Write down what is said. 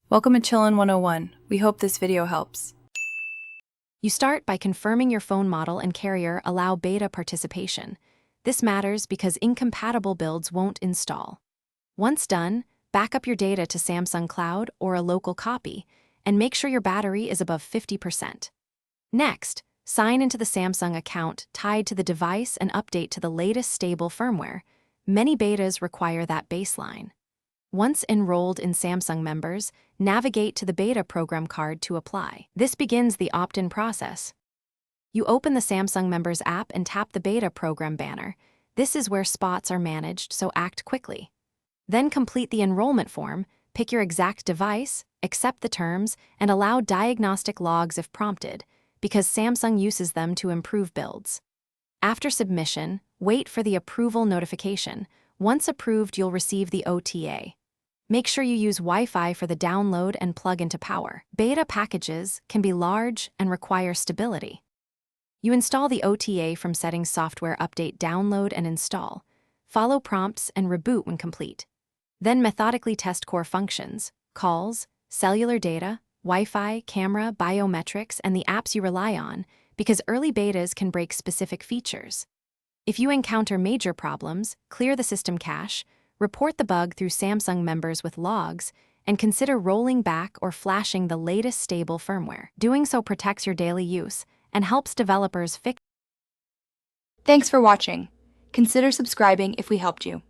Welcome to Chillin' 101. We hope this video helps. You start by confirming your phone model and carrier allow beta participation. This matters because incompatible builds won't install. Once done, back up your data to Samsung Cloud or a local copy, and make sure your battery is above 50%. Next, sign into the Samsung account tied to the device and update to the latest stable firmware. Many betas require that baseline. Once enrolled in Samsung members, navigate to the beta program card to apply. This begins the opt-in process. You open the Samsung members app and tap the beta program banner. This is where spots are managed, so act quickly. Then complete the enrollment form, pick your exact device, accept the terms, and allow diagnostic logs if prompted, because Samsung uses them to improve builds. After submission, wait for the approval notification. Once approved, you'll receive the OTA. Make sure you use Wi-Fi for the download and plug into power. Beta packages can be large and require stability. You install the OTA from Settings Software Update, download and install. Follow prompts and reboot when complete. Then methodically test core functions, calls, cellular data, Wi-Fi, camera, biometrics, and the apps you rely on, because early betas can break specific features. If you encounter major problems, clear the system cache, report the bug through Samsung members with logs, and consider rolling back or flashing the latest stable firmware. Doing so protects your daily use and helps developers fix. Thanks for watching. Consider subscribing if we helped you.